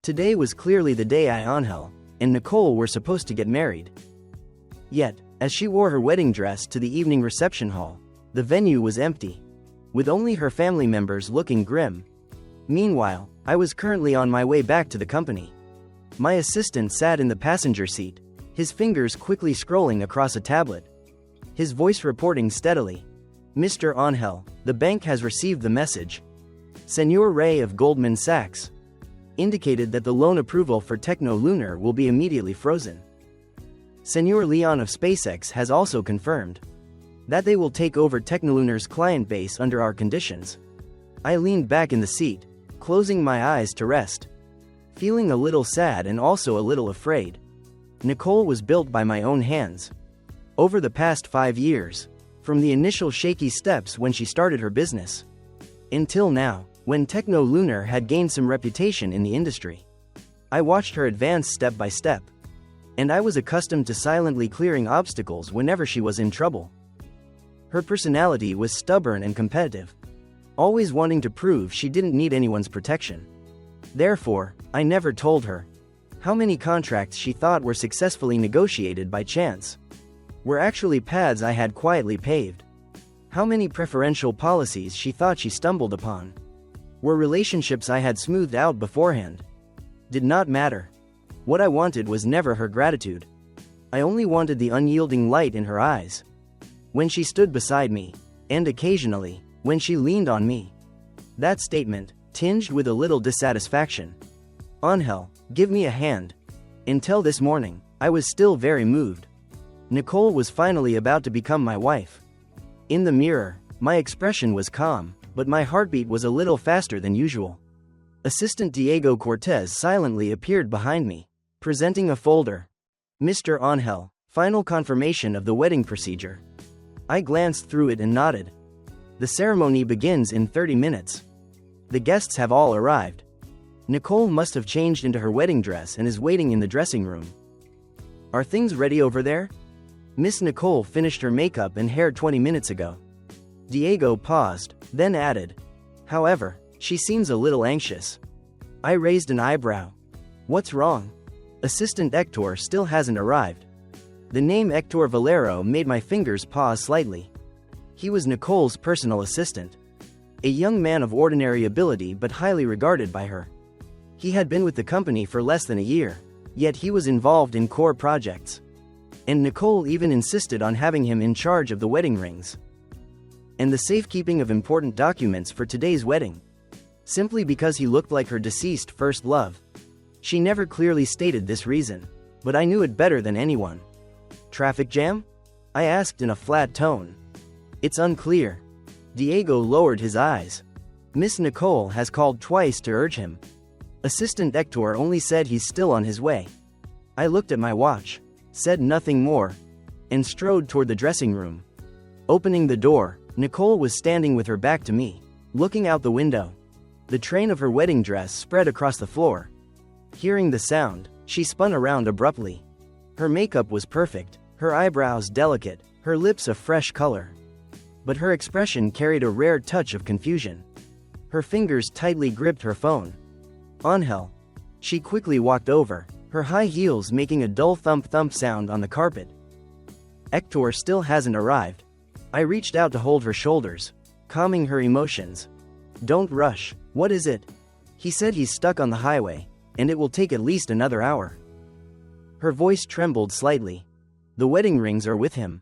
Today was clearly the day Angel and Nicole were supposed to get married. Yet, as she wore her wedding dress to the evening reception hall, the venue was empty, with only her family members looking grim. Meanwhile, I was currently on my way back to the company. My assistant sat in the passenger seat, his fingers quickly scrolling across a tablet. His voice reporting steadily. "Mr. Angel, the bank has received the message. Senor Ray of Goldman Sachs indicated that the loan approval for Techno Lunar will be immediately frozen. Senor Leon of SpaceX has also confirmed that they will take over Technolunar's client base under our conditions." I leaned back in the seat, closing my eyes to rest, feeling a little sad and also a little afraid. Nicole was built by my own hands. Over the past 5 years, from the initial shaky steps when she started her business, until now, when Techno Lunar had gained some reputation in the industry. I watched her advance step by step, and I was accustomed to silently clearing obstacles whenever she was in trouble. Her personality was stubborn and competitive, always wanting to prove she didn't need anyone's protection. Therefore, I never told her how many contracts she thought were successfully negotiated by chance were actually paths I had quietly paved. How many preferential policies she thought she stumbled upon were relationships I had smoothed out beforehand. Did not matter. What I wanted was never her gratitude. I only wanted the unyielding light in her eyes when she stood beside me, and occasionally, when she leaned on me. That statement, tinged with a little dissatisfaction. "Angel, give me a hand." Until this morning, I was still very moved. Nicole was finally about to become my wife. In the mirror, my expression was calm, but my heartbeat was a little faster than usual. Assistant Diego Cortez silently appeared behind me, presenting a folder. "Mr. Angel, final confirmation of the wedding procedure." I glanced through it and nodded. "The ceremony begins in 30 minutes. The guests have all arrived." Nicole must have changed into her wedding dress and is waiting in the dressing room. "Are things ready over there?" Miss Nicole finished her makeup and hair 20 minutes ago. Diego paused, then added, "However, she seems a little anxious." I raised an eyebrow. "What's wrong?" Assistant Hector still hasn't arrived. The name Hector Valero made my fingers pause slightly. He was Nicole's personal assistant. A young man of ordinary ability but highly regarded by her. He had been with the company for less than a year, yet he was involved in core projects. And Nicole even insisted on having him in charge of the wedding rings and the safekeeping of important documents for today's wedding, simply because he looked like her deceased first love. She never clearly stated this reason, but I knew it better than anyone. "Traffic jam?" I asked in a flat tone. "It's unclear." Diego lowered his eyes. "Miss Nicole has called twice to urge him. Assistant Hector only said he's still on his way." I looked at my watch, said nothing more, and strode toward the dressing room. Opening the door, Nicole was standing with her back to me, looking out the window. The train of her wedding dress spread across the floor. Hearing the sound, she spun around abruptly. Her makeup was perfect, her eyebrows delicate, her lips a fresh color. But her expression carried a rare touch of confusion. Her fingers tightly gripped her phone. "Angel." She quickly walked over, her high heels making a dull thump-thump sound on the carpet. "Hector still hasn't arrived." I reached out to hold her shoulders, calming her emotions. "Don't rush. What is it?" He said he's stuck on the highway, and it will take at least another hour. Her voice trembled slightly. "The wedding rings are with him,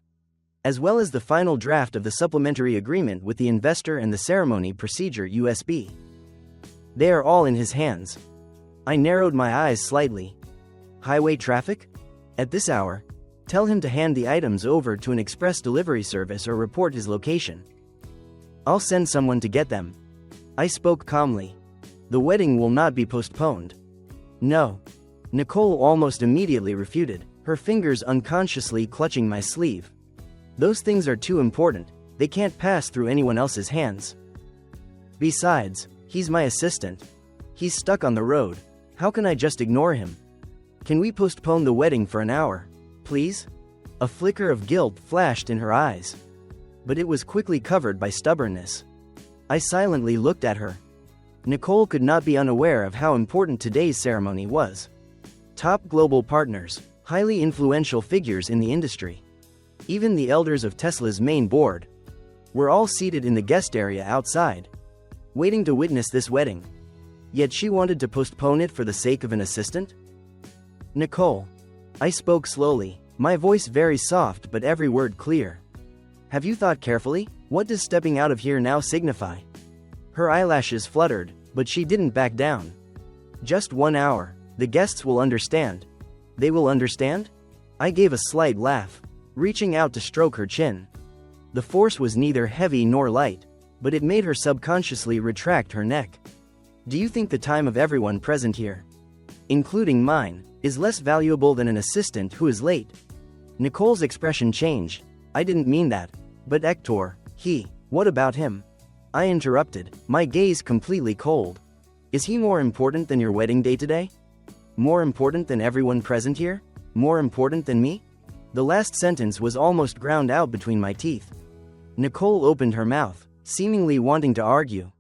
as well as the final draft of the supplementary agreement with the investor and the ceremony procedure USB. They are all in his hands." I narrowed my eyes slightly. "Highway traffic? At this hour? Tell him to hand the items over to an express delivery service or report his location. I'll send someone to get them." I spoke calmly. "The wedding will not be postponed." "No." Nicole almost immediately refuted, her fingers unconsciously clutching my sleeve. "Those things are too important, they can't pass through anyone else's hands. Besides, he's my assistant. He's stuck on the road. How can I just ignore him? Can we postpone the wedding for an hour, please?" A flicker of guilt flashed in her eyes, but it was quickly covered by stubbornness. I silently looked at her. Nicole could not be unaware of how important today's ceremony was. Top global partners, highly influential figures in the industry, even the elders of Tesla's main board, were all seated in the guest area outside, waiting to witness this wedding. Yet she wanted to postpone it for the sake of an assistant? Nicole. I spoke slowly, my voice very soft but every word clear. Have you thought carefully? What does stepping out of here now signify? Her eyelashes fluttered, but she didn't back down. Just 1 hour. The guests will understand. They will understand? I gave a slight laugh, reaching out to stroke her chin. The force was neither heavy nor light, but it made her subconsciously retract her neck. Do you think the time of everyone present here, including mine, is less valuable than an assistant who is late? Nicole's expression changed. I didn't mean that. But Hector, what about him? I interrupted, my gaze completely cold. Is he more important than your wedding day today? More important than everyone present here? More important than me? The last sentence was almost ground out between my teeth. Nicole opened her mouth, seemingly wanting to argue,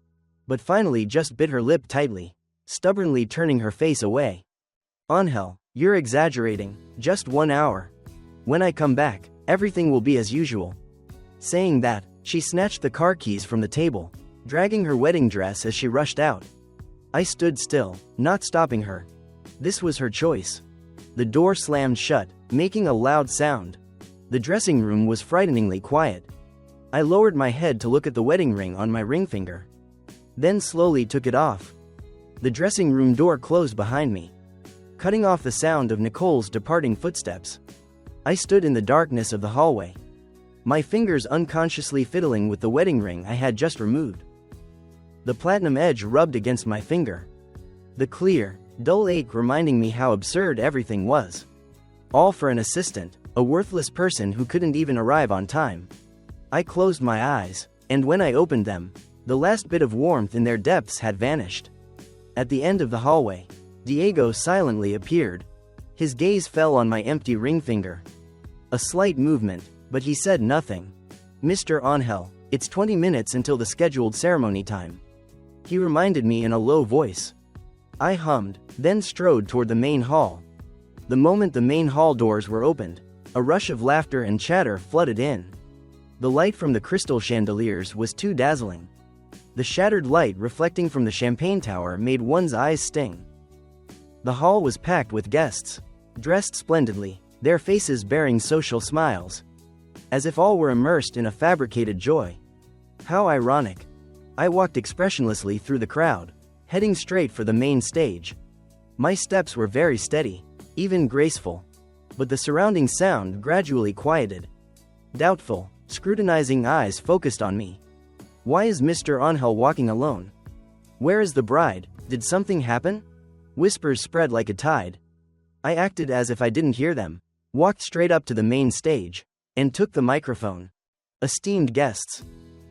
but finally just bit her lip tightly, stubbornly turning her face away. Angel, you're exaggerating, just 1 hour. When I come back, everything will be as usual. Saying that, she snatched the car keys from the table, dragging her wedding dress as she rushed out. I stood still, not stopping her. This was her choice. The door slammed shut, making a loud sound. The dressing room was frighteningly quiet. I lowered my head to look at the wedding ring on my ring finger, then slowly took it off. The dressing room door closed behind me, cutting off the sound of Nicole's departing footsteps. I stood in the darkness of the hallway, my fingers unconsciously fiddling with the wedding ring I had just removed. The platinum edge rubbed against my finger, the clear, dull ache reminding me how absurd everything was. All for an assistant, a worthless person who couldn't even arrive on time. I closed my eyes, and when I opened them, the last bit of warmth in their depths had vanished. At the end of the hallway, Diego silently appeared. His gaze fell on my empty ring finger. A slight movement, but he said nothing. Mr. Angel, it's 20 minutes until the scheduled ceremony time, he reminded me in a low voice. I hummed, then strode toward the main hall. The moment the main hall doors were opened, a rush of laughter and chatter flooded in. The light from the crystal chandeliers was too dazzling. The shattered light reflecting from the champagne tower made one's eyes sting. The hall was packed with guests, dressed splendidly, their faces bearing social smiles, as if all were immersed in a fabricated joy. How ironic. I walked expressionlessly through the crowd, heading straight for the main stage. My steps were very steady, even graceful, but the surrounding sound gradually quieted. Doubtful, scrutinizing eyes focused on me. Why is Mr. Angel walking alone? Where is the bride? Did something happen? Whispers spread like a tide. I acted as if I didn't hear them, walked straight up to the main stage, and took the microphone. Esteemed guests.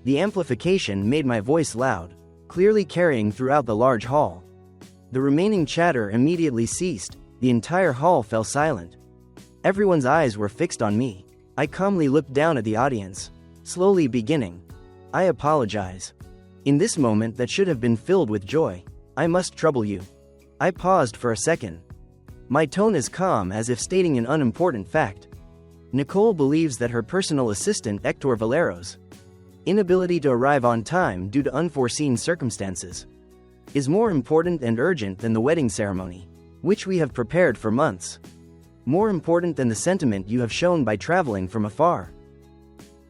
The amplification made my voice loud, clearly carrying throughout the large hall. The remaining chatter immediately ceased, the entire hall fell silent. Everyone's eyes were fixed on me. I calmly looked down at the audience, slowly beginning. I apologize. In this moment that should have been filled with joy, I must trouble you. I paused for a second. My tone as calm as if stating an unimportant fact. Nicole believes that her personal assistant Hector Valero's inability to arrive on time due to unforeseen circumstances is more important and urgent than the wedding ceremony, which we have prepared for months. More important than the sentiment you have shown by traveling from afar.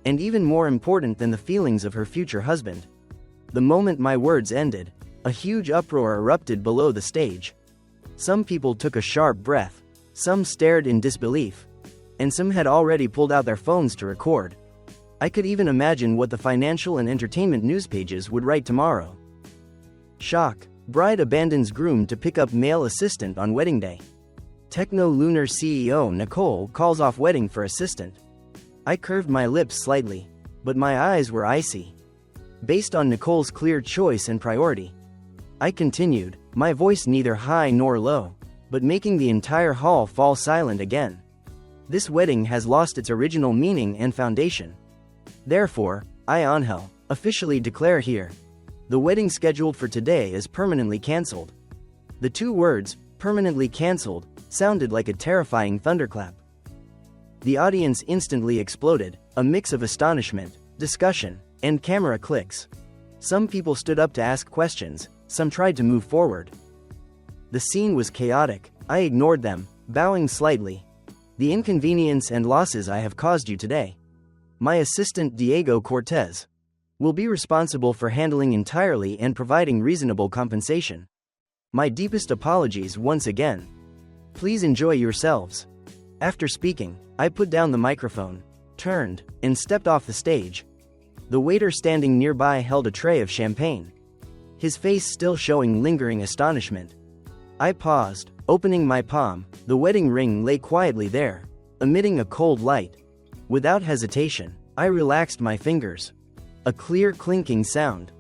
And even more important than the feelings of her future husband. The moment my words ended, a huge uproar erupted below the stage. Some people took a sharp breath, some stared in disbelief, and some had already pulled out their phones to record. I could even imagine what the financial and entertainment news pages would write tomorrow. Shock. Bride abandons groom to pick up male assistant on wedding day. Techno-Lunar CEO Nicole calls off wedding for assistant. I curved my lips slightly, but my eyes were icy. Based on Nicole's clear choice and priority, I continued, my voice neither high nor low, but making the entire hall fall silent again. This wedding has lost its original meaning and foundation. Therefore, I, Angel, officially declare here The wedding scheduled for today is permanently cancelled. The two words, permanently cancelled, sounded like a terrifying thunderclap. The audience instantly exploded, a mix of astonishment, discussion, and camera clicks. Some people stood up to ask questions, some tried to move forward. The scene was chaotic. I ignored them, bowing slightly. The inconvenience and losses I have caused you today. My assistant Diego Cortez will be responsible for handling entirely and providing reasonable compensation. My deepest apologies once again. Please enjoy yourselves. After speaking, I put down the microphone, turned, and stepped off the stage. The waiter standing nearby held a tray of champagne, his face still showing lingering astonishment. I paused, opening my palm. The wedding ring lay quietly there, emitting a cold light. Without hesitation, I relaxed my fingers. A clear clinking sound.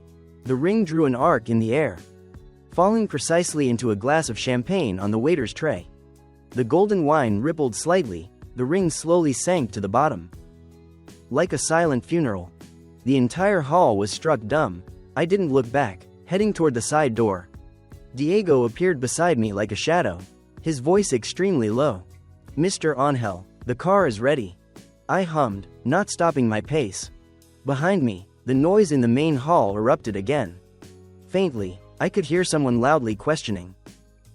The ring drew an arc in the air, falling precisely into a glass of champagne on the waiter's tray. The golden wine rippled slightly, the ring slowly sank to the bottom. Like a silent funeral, the entire hall was struck dumb. I didn't look back, heading toward the side door. Diego appeared beside me like a shadow, his voice extremely low. "Mr. Angel, the car is ready." I hummed, not stopping my pace. Behind me, the noise in the main hall erupted again. Faintly, I could hear someone loudly questioning.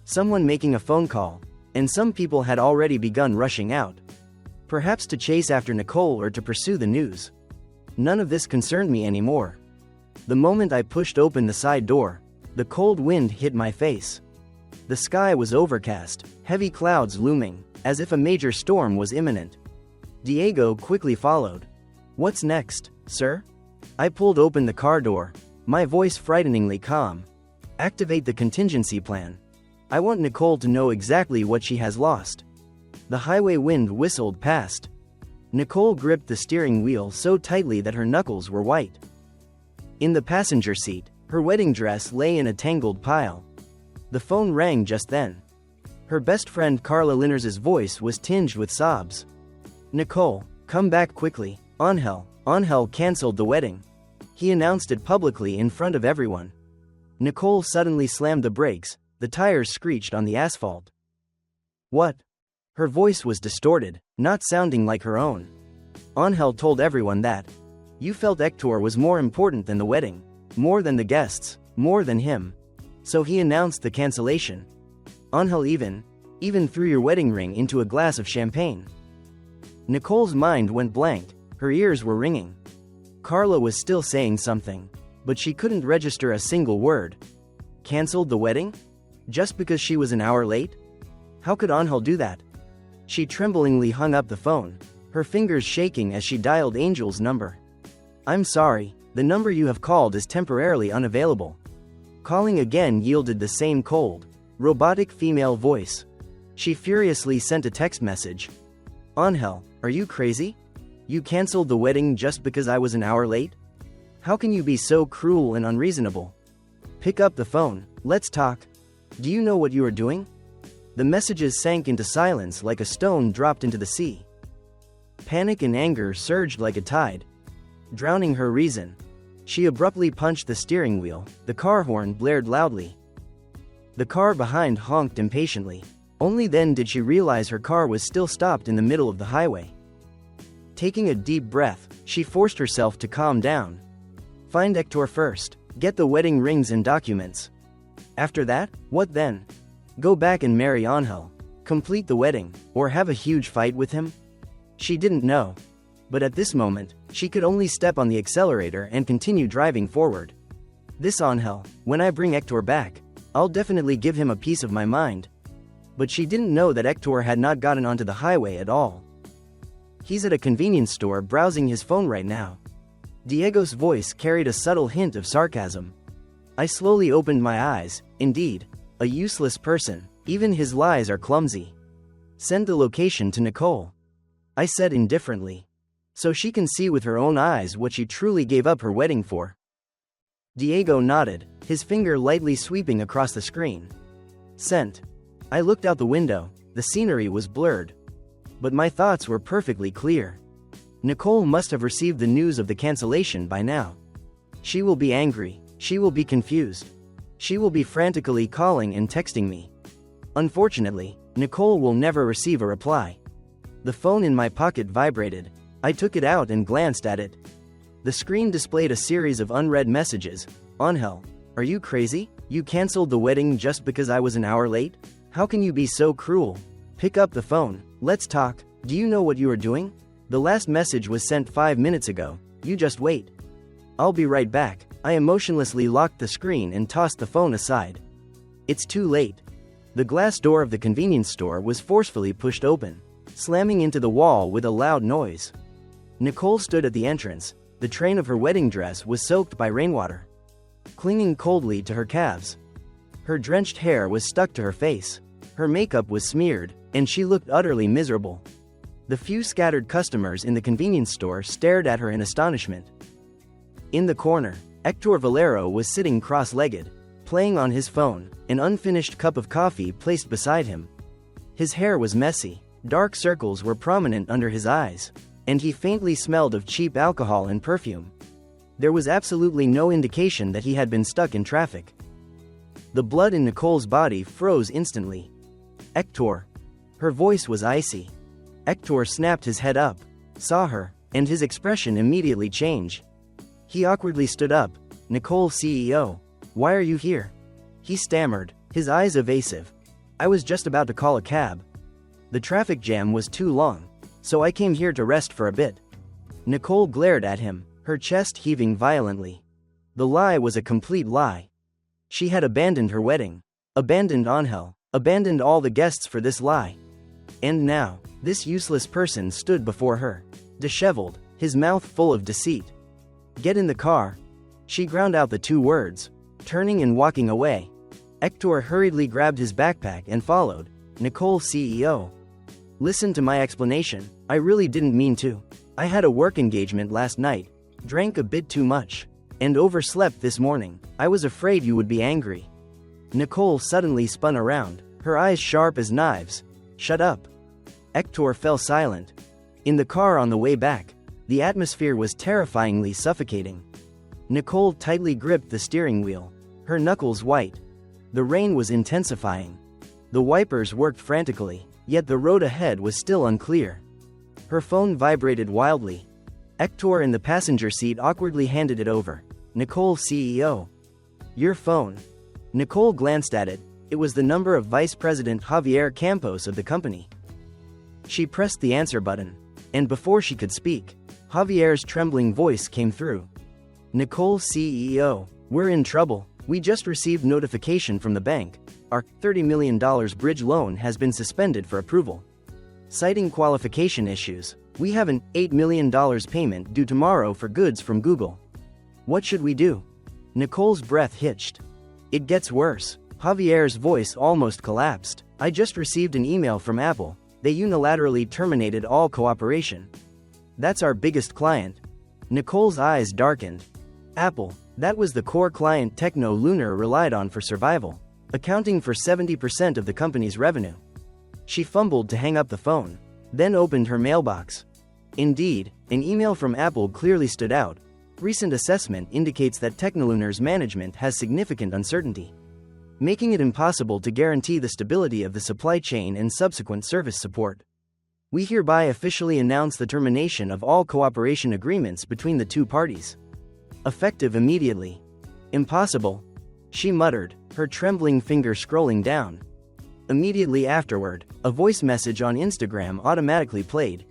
Someone making a phone call, and some people had already begun rushing out. Perhaps to chase after Nicole or to pursue the news. None of this concerned me anymore. The moment I pushed open the side door, the cold wind hit my face. The sky was overcast, heavy clouds looming, as if a major storm was imminent. Diego quickly followed. "What's next, sir?" I pulled open the car door, my voice frighteningly calm. "Activate the contingency plan. I want Nicole to know exactly what she has lost." The highway wind whistled past. Nicole gripped the steering wheel so tightly that her knuckles were white. In the passenger seat, her wedding dress lay in a tangled pile. The phone rang just then. Her best friend Carla Linners's voice was tinged with sobs. "Nicole, come back quickly. Angel canceled the wedding." He announced it publicly in front of everyone. Nicole suddenly slammed the brakes, the tires screeched on the asphalt. "What?" Her voice was distorted, not sounding like her own. "Angel told everyone that. You felt Hector was more important than the wedding, more than the guests, more than him. So he announced the cancellation. Angel even threw your wedding ring into a glass of champagne." Nicole's mind went blank, her ears were ringing. Carla was still saying something, but she couldn't register a single word. Cancelled the wedding? Just because she was an hour late? How could Angel do that? She tremblingly hung up the phone, her fingers shaking as she dialed Angel's number. "I'm sorry, the number you have called is temporarily unavailable." Calling again yielded the same cold, robotic female voice. She furiously sent a text message. "Angel, are you crazy? You canceled the wedding just because I was an hour late? How can you be so cruel and unreasonable? Pick up the phone, let's talk. Do you know what you are doing?" The messages sank into silence like a stone dropped into the sea. Panic and anger surged like a tide, drowning her reason. She abruptly punched the steering wheel, the car horn blared loudly. The car behind honked impatiently. Only then did she realize her car was still stopped in the middle of the highway. Taking a deep breath, she forced herself to calm down. Find Hector first, get the wedding rings and documents. After that, what then? Go back and marry Angel, complete the wedding, or have a huge fight with him? She didn't know. But at this moment, she could only step on the accelerator and continue driving forward. This Angel, when I bring Hector back, I'll definitely give him a piece of my mind. But she didn't know that Hector had not gotten onto the highway at all. He's at a convenience store browsing his phone right now. Diego's voice carried a subtle hint of sarcasm. I slowly opened my eyes. Indeed, a useless person, even his lies are clumsy. Send the location to Nicole, I said indifferently, so she can see with her own eyes what she truly gave up her wedding for. Diego nodded, his finger lightly sweeping across the screen. Sent. I looked out the window, the scenery was blurred. But my thoughts were perfectly clear. Nicole must have received the news of the cancellation by now. She will be angry, She will be confused. She will be frantically calling and texting me. Unfortunately, Nicole will never receive a reply. The phone in my pocket vibrated. I took it out and glanced at it. The screen displayed a series of unread messages. Angel, are you crazy? You canceled the wedding just because I was an hour late? How can you be so cruel? Pick up the phone. Let's talk. Do you know what you are doing? The last message was sent 5 minutes ago. You just wait. I'll be right back. I emotionlessly locked the screen and tossed the phone aside. It's too late. The glass door of the convenience store was forcefully pushed open, slamming into the wall with a loud noise. Nicole stood at the entrance. The train of her wedding dress was soaked by rainwater, clinging coldly to her calves. Her drenched hair was stuck to her face. Her makeup was smeared, and she looked utterly miserable. The few scattered customers in the convenience store stared at her in astonishment. In the corner, Hector Valero was sitting cross-legged, playing on his phone, an unfinished cup of coffee placed beside him. His hair was messy, dark circles were prominent under his eyes, and he faintly smelled of cheap alcohol and perfume. There was absolutely no indication that he had been stuck in traffic. The blood in Nicole's body froze instantly. Hector. Her voice was icy. Hector snapped his head up, saw her, and his expression immediately changed. He awkwardly stood up. Nicole, CEO. Why are you here? He stammered, his eyes evasive. I was just about to call a cab. The traffic jam was too long, so I came here to rest for a bit. Nicole glared at him, her chest heaving violently. The lie was a complete lie. She had abandoned her wedding, abandoned Angel, abandoned all the guests for this lie. And now, this useless person stood before her, disheveled, his mouth full of deceit. Get in the car. She ground out the 2 words, turning and walking away. Hector hurriedly grabbed his backpack and followed. Nicole, CEO. Listen to my explanation. I really didn't mean to. I had a work engagement last night, drank a bit too much, and overslept this morning. I was afraid you would be angry. Nicole suddenly spun around, her eyes sharp as knives. Shut up. Hector fell silent. In the car on the way back, the atmosphere was terrifyingly suffocating. Nicole tightly gripped the steering wheel, her knuckles white. The rain was intensifying. The wipers worked frantically, yet the road ahead was still unclear. Her phone vibrated wildly. Hector in the passenger seat awkwardly handed it over. Nicole, CEO. Your phone. Nicole glanced at it. It was the number of Vice President Javier Campos of the company. She pressed the answer button, and before she could speak, Javier's trembling voice came through. Nicole, CEO. We're in trouble. We just received notification from the bank. Our $30 million bridge loan has been suspended for approval. Citing qualification issues, we have an $8 million payment due tomorrow for goods from Google. What should we do? Nicole's breath hitched. It gets worse. Javier's voice almost collapsed. I just received an email from Apple. They unilaterally terminated all cooperation. That's our biggest client. Nicole's eyes darkened. Apple, that was the core client Techno Lunar relied on for survival, accounting for 70% of the company's revenue. She fumbled to hang up the phone, then opened her mailbox. Indeed, an email from Apple clearly stood out. Recent assessment indicates that Technolunar's management has significant uncertainty, making it impossible to guarantee the stability of the supply chain and subsequent service support. We hereby officially announce the termination of all cooperation agreements between the 2 parties. Effective immediately. Impossible, she muttered, her trembling finger scrolling down. Immediately afterward, a voice message on Instagram automatically played.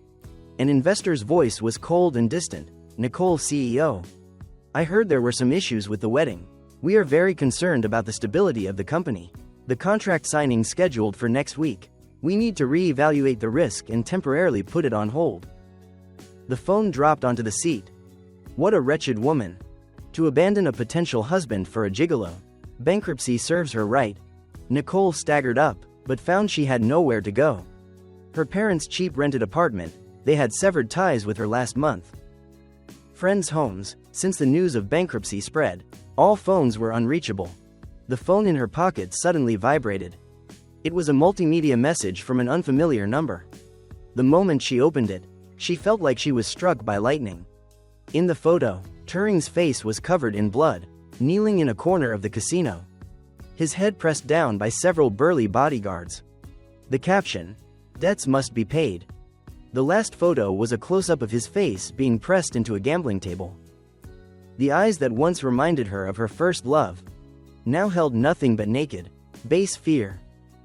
An investor's voice was cold and distant. Nicole, CEO. I heard there were some issues with the wedding. We are very concerned about the stability of the company. The contract signing scheduled for next week. We need to re-evaluate the risk and temporarily put it on hold. The phone dropped onto the seat. What a wretched woman. To abandon a potential husband for a gigolo. Bankruptcy serves her right. Nicole staggered up, but found she had nowhere to go. Her parents' cheap rented apartment, they had severed ties with her last month. Friends' homes, since the news of bankruptcy spread, all phones were unreachable. The phone in her pocket suddenly vibrated. It was a multimedia message from an unfamiliar number. The moment she opened it, she felt like she was struck by lightning. In the photo, Turing's face was covered in blood, kneeling in a corner of the casino, his head pressed down by several burly bodyguards. The caption, "Debts must be paid." The last photo was a close-up of his face being pressed into a gambling table. The eyes that once reminded her of her first love now held nothing but naked, base fear.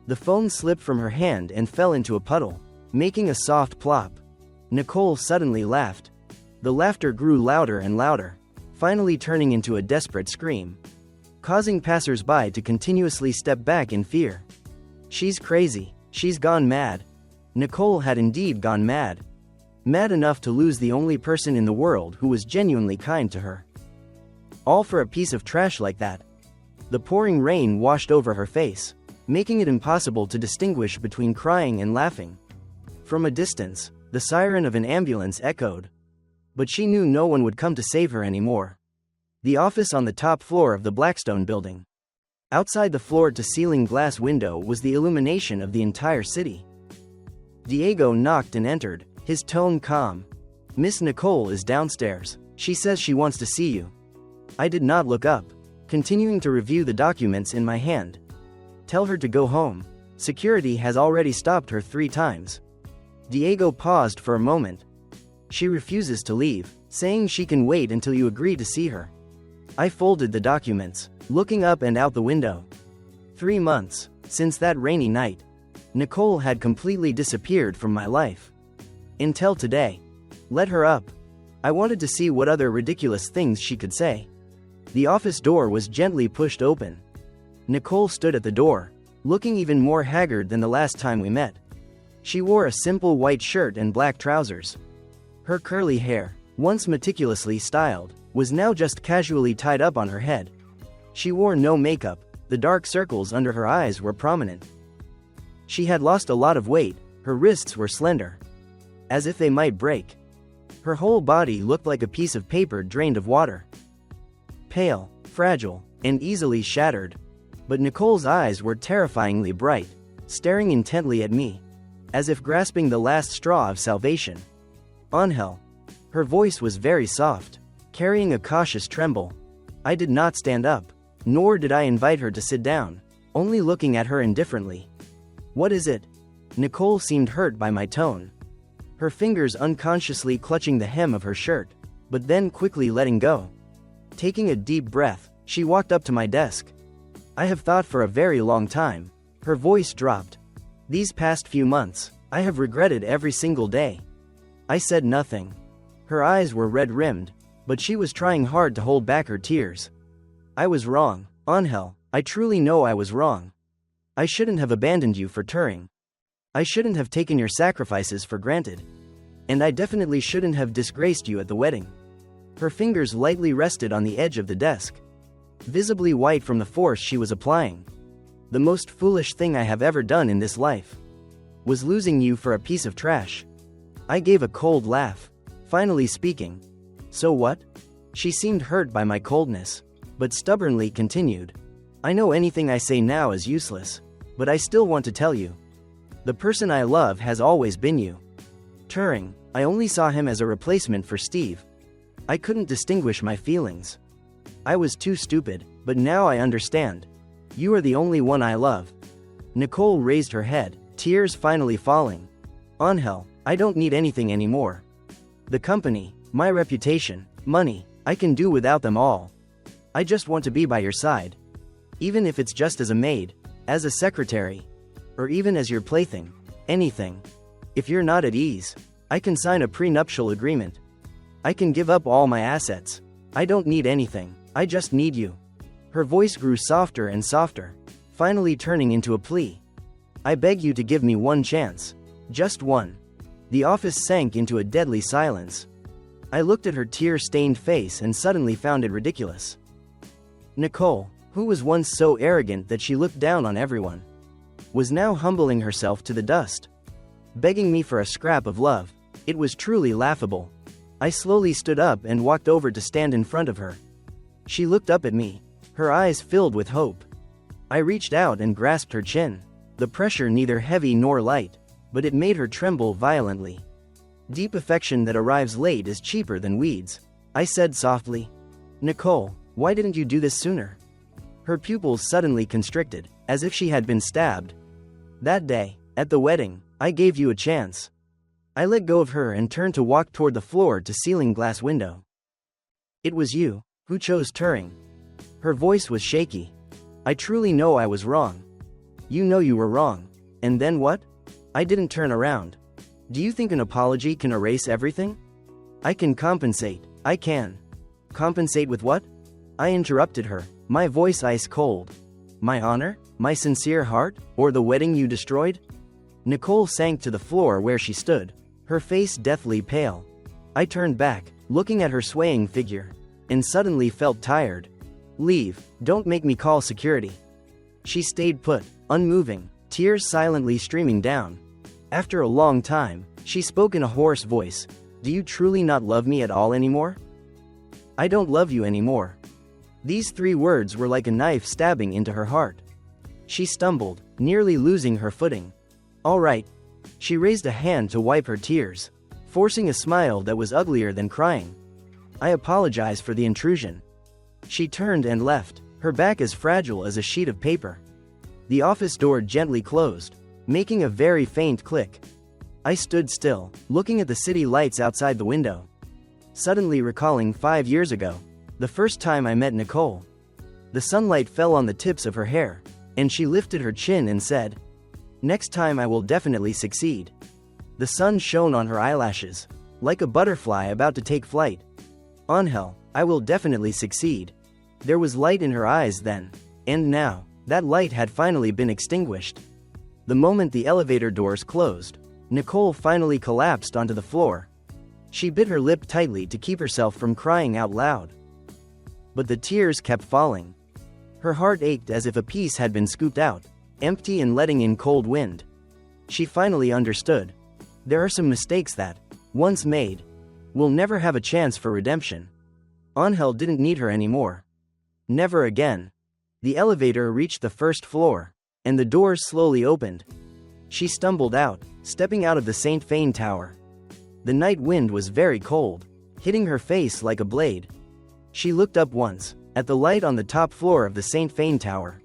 The phone slipped from her hand and fell into a puddle, making a soft plop. Nicole suddenly laughed. The laughter grew louder and louder, finally turning into a desperate scream, causing passers-by to continuously step back in fear. She's crazy. She's gone mad. Nicole had indeed gone mad. Mad enough to lose the only person in the world who was genuinely kind to her. All for a piece of trash like that. The pouring rain washed over her face, making it impossible to distinguish between crying and laughing. From a distance, the siren of an ambulance echoed. But she knew no one would come to save her anymore. The office on the top floor of the Blackstone building. Outside the floor-to-ceiling glass window was the illumination of the entire city. Diego knocked and entered, his tone calm. "Miss Nicole is downstairs. She says she wants to see you." I did not look up, continuing to review the documents in my hand. "Tell her to go home. Security has already stopped her 3 times." Diego paused for a moment. "She refuses to leave, saying she can wait until you agree to see her." I folded the documents, looking up and out the window. 3 months, since that rainy night. Nicole had completely disappeared from my life. Until today. Let her up. I wanted to see what other ridiculous things she could say. The office door was gently pushed open. Nicole stood at the door, looking even more haggard than the last time we met. She wore a simple white shirt and black trousers. Her curly hair, once meticulously styled, was now just casually tied up on her head. She wore no makeup, the dark circles under her eyes were prominent. She had lost a lot of weight, her wrists were slender, as if they might break. Her whole body looked like a piece of paper drained of water. Pale, fragile, and easily shattered. But Nicole's eyes were terrifyingly bright, staring intently at me, as if grasping the last straw of salvation. "Angel." Her voice was very soft, carrying a cautious tremble. I did not stand up, nor did I invite her to sit down, only looking at her indifferently. "What is it?" Nicole seemed hurt by my tone, her fingers unconsciously clutching the hem of her shirt, but then quickly letting go. Taking a deep breath, she walked up to my desk. "I have thought for a very long time." Her voice dropped. "These past few months, I have regretted every single day." I said nothing. Her eyes were red-rimmed, but she was trying hard to hold back her tears. "I was wrong, Angel. I truly know I was wrong. I shouldn't have abandoned you for Turing. I shouldn't have taken your sacrifices for granted. And I definitely shouldn't have disgraced you at the wedding." Her fingers lightly rested on the edge of the desk, visibly white from the force she was applying. "The most foolish thing I have ever done in this life was losing you for a piece of trash." I gave a cold laugh, finally speaking. "So what?" She seemed hurt by my coldness, but stubbornly continued. "I know anything I say now is useless, but I still want to tell you. The person I love has always been you. Turing, I only saw him as a replacement for Steve. I couldn't distinguish my feelings. I was too stupid, but now I understand. You are the only one I love." Nicole raised her head, tears finally falling. "Angel, I don't need anything anymore. The company, my reputation, money, I can do without them all. I just want to be by your side. Even if it's just as a maid, as a secretary, or even as your plaything. Anything. If you're not at ease, I can sign a prenuptial agreement. I can give up all my assets. I don't need anything. I just need you." Her voice grew softer and softer, finally turning into a plea. "I beg you to give me one chance. Just one." The office sank into a deadly silence. I looked at her tear-stained face and suddenly found it ridiculous. Nicole, who was once so arrogant that she looked down on everyone, was now humbling herself to the dust, begging me for a scrap of love. It was truly laughable. I slowly stood up and walked over to stand in front of her. She looked up at me, her eyes filled with hope. I reached out and grasped her chin, the pressure neither heavy nor light, but it made her tremble violently. "Deep affection that arrives late is cheaper than weeds," I said softly. "Nicole, Why didn't you do this sooner? Her pupils suddenly constricted, as if she had been stabbed. That day, at the wedding, I gave you a chance. I let go of her and turned to walk toward the floor-to-ceiling glass window. It was you who chose Turing. Her voice was shaky. I truly know I was wrong. You know you were wrong. And then what? I didn't turn around. Do you think an apology can erase everything? I can compensate. I can. Compensate with what? I interrupted her, my voice ice cold. My honor? My sincere heart? Or the wedding you destroyed? Nicole sank to the floor where she stood, her face deathly pale. I turned back, looking at her swaying figure, and suddenly felt tired. Leave, don't make me call security. She stayed put, unmoving, tears silently streaming down. After a long time, she spoke in a hoarse voice. Do you truly not love me at all anymore? I don't love you anymore. These 3 words were like a knife stabbing into her heart. She stumbled, nearly losing her footing. All right. She raised a hand to wipe her tears, forcing a smile that was uglier than crying. I apologize for the intrusion. She turned and left, her back as fragile as a sheet of paper. The office door gently closed, making a very faint click. I stood still, looking at the city lights outside the window. Suddenly recalling 5 years ago, the first time I met Nicole. The sunlight fell on the tips of her hair, and she lifted her chin and said, "Next time I will definitely succeed." The sun shone on her eyelashes, like a butterfly about to take flight. Angel, I will definitely succeed. There was light in her eyes then, and now, that light had finally been extinguished. The moment the elevator doors closed, Nicole finally collapsed onto the floor. She bit her lip tightly to keep herself from crying out loud. But the tears kept falling. Her heart ached as if a piece had been scooped out, empty and letting in cold wind. She finally understood. There are some mistakes that, once made, will never have a chance for redemption. Angel didn't need her anymore. Never again. The elevator reached the first floor, and the doors slowly opened. She stumbled out, stepping out of the St. Fane Tower. The night wind was very cold, hitting her face like a blade. She looked up once, at the light on the top floor of the St. Fane Tower.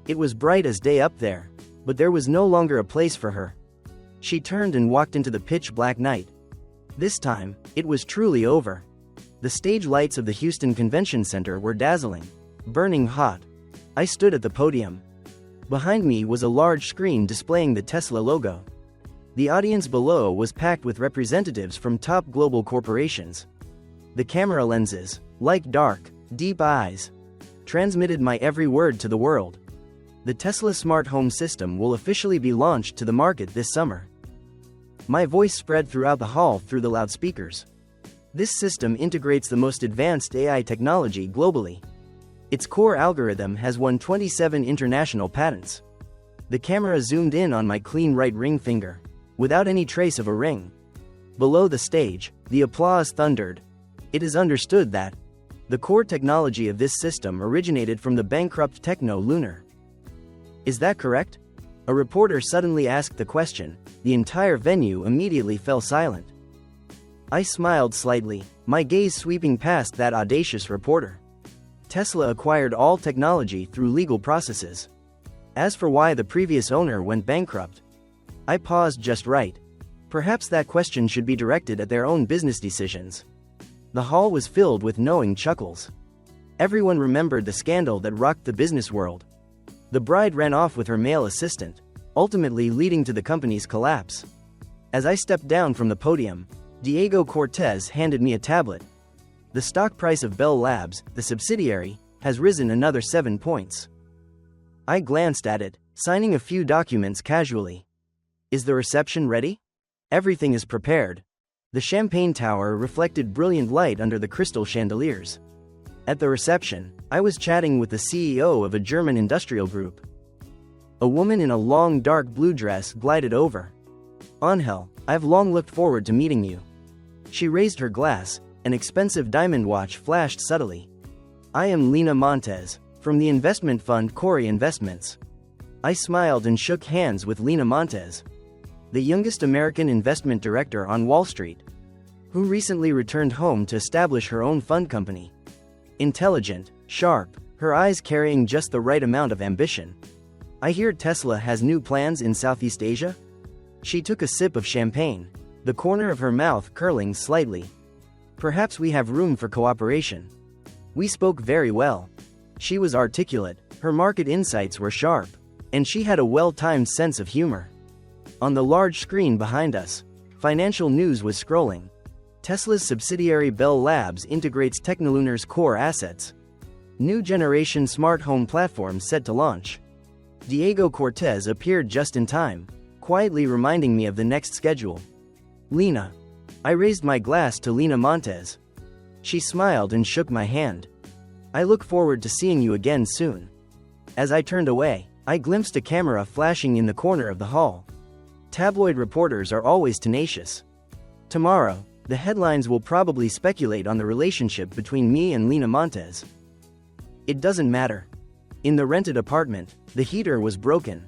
It was bright as day up there, but there was no longer a place for her. She turned and walked into the pitch-black night. This time, it was truly over. The stage lights of the Houston Convention Center were dazzling, burning hot. I stood at the podium. Behind me was a large screen displaying the Tesla logo. The audience below was packed with representatives from top global corporations. The camera lenses, like dark, deep eyes, transmitted my every word to the world. The Tesla smart home system will officially be launched to the market this summer. My voice spread throughout the hall through the loudspeakers. This system integrates the most advanced AI technology globally. Its core algorithm has won 27 international patents. The camera zoomed in on my clean right ring finger, without any trace of a ring. Below the stage, the applause thundered. It is understood that the core technology of this system originated from the bankrupt Techno-Lunar. Is that correct? A reporter suddenly asked the question. The entire venue immediately fell silent. I smiled slightly, my gaze sweeping past that audacious reporter. Tesla acquired all technology through legal processes. As for why the previous owner went bankrupt, I paused just right. Perhaps that question should be directed at their own business decisions. The hall was filled with knowing chuckles. Everyone remembered the scandal that rocked the business world. The bride ran off with her male assistant, ultimately leading to the company's collapse. As I stepped down from the podium, Diego Cortez handed me a tablet. The stock price of Bell Labs, the subsidiary, has risen another 7 points. I glanced at it, signing a few documents casually. Is the reception ready? Everything is prepared. The champagne tower reflected brilliant light under the crystal chandeliers. At the reception, I was chatting with the CEO of a German industrial group. A woman in a long dark blue dress glided over. Angel, I've long looked forward to meeting you. She raised her glass, an expensive diamond watch flashed subtly. I am Lena Montez, from the investment fund Corey Investments. I smiled and shook hands with Lena Montez, the youngest American investment director on Wall Street, who recently returned home to establish her own fund company. Intelligent, sharp, her eyes carrying just the right amount of ambition. I hear Tesla has new plans in Southeast Asia? She took a sip of champagne, the corner of her mouth curling slightly. Perhaps we have room for cooperation. We spoke very well. She was articulate, her market insights were sharp, and she had a well-timed sense of humor. On the large screen behind us, financial news was scrolling. Tesla's subsidiary Bell Labs integrates Technolunar's core assets. New generation smart home platform set to launch. Diego Cortez appeared just in time, quietly reminding me of the next schedule. Lena. I raised my glass to Lena Montes. She smiled and shook my hand. I look forward to seeing you again soon. As I turned away, I glimpsed a camera flashing in the corner of the hall. Tabloid reporters are always tenacious. Tomorrow, the headlines will probably speculate on the relationship between me and Lena Montes. It doesn't matter. In the rented apartment, the heater was broken.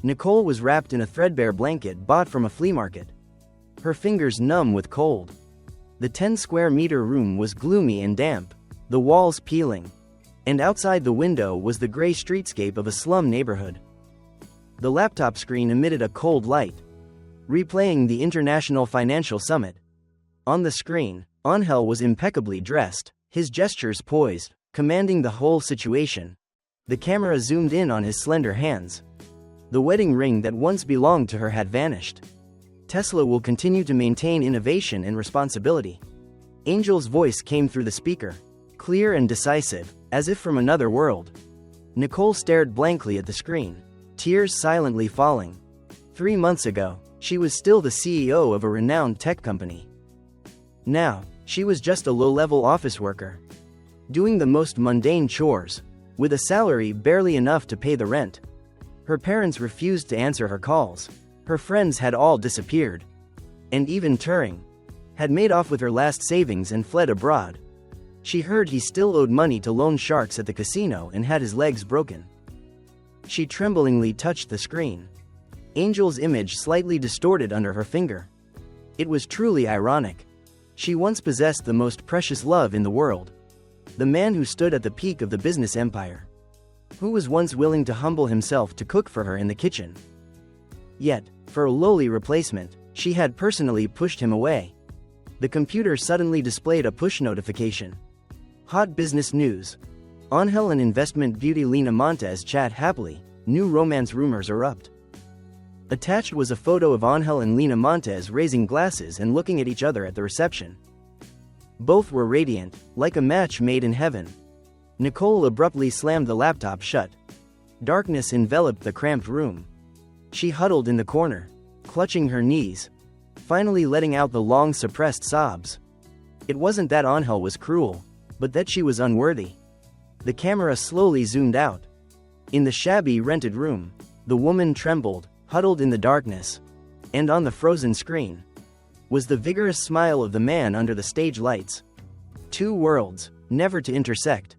Nicole was wrapped in a threadbare blanket bought from a flea market. Her fingers numb with cold. The 10-square-meter room was gloomy and damp, the walls peeling. And outside the window was the gray streetscape of a slum neighborhood. The laptop screen emitted a cold light, replaying the International Financial Summit. On the screen, Angel was impeccably dressed, his gestures poised, commanding the whole situation. The camera zoomed in on his slender hands. The wedding ring that once belonged to her had vanished. Tesla will continue to maintain innovation and responsibility. Angel's voice came through the speaker, clear and decisive, as if from another world. Nicole stared blankly at the screen, tears silently falling. 3 months ago, she was still the CEO of a renowned tech company. Now, she was just a low-level office worker, doing the most mundane chores, with a salary barely enough to pay the rent. Her parents refused to answer her calls. Her friends had all disappeared. And even Turing had made off with her last savings and fled abroad. She heard he still owed money to loan sharks at the casino and had his legs broken. She tremblingly touched the screen. Angel's image slightly distorted under her finger. It was truly ironic. She once possessed the most precious love in the world. The man who stood at the peak of the business empire. Who was once willing to humble himself to cook for her in the kitchen. Yet, for a lowly replacement, she had personally pushed him away. The computer suddenly displayed a push notification. Hot business news. Angel and investment beauty Lena Montes chat happily, new romance rumors erupt. Attached was a photo of Angel and Lena Montes raising glasses and looking at each other at the reception. Both were radiant, like a match made in heaven. Nicole abruptly slammed the laptop shut. Darkness enveloped the cramped room. She huddled in the corner, clutching her knees, finally letting out the long-suppressed sobs. It wasn't that Angel was cruel, but that she was unworthy. The camera slowly zoomed out. In the shabby rented room, the woman trembled, huddled in the darkness. And on the frozen screen was the vigorous smile of the man under the stage lights. Two worlds, never to intersect.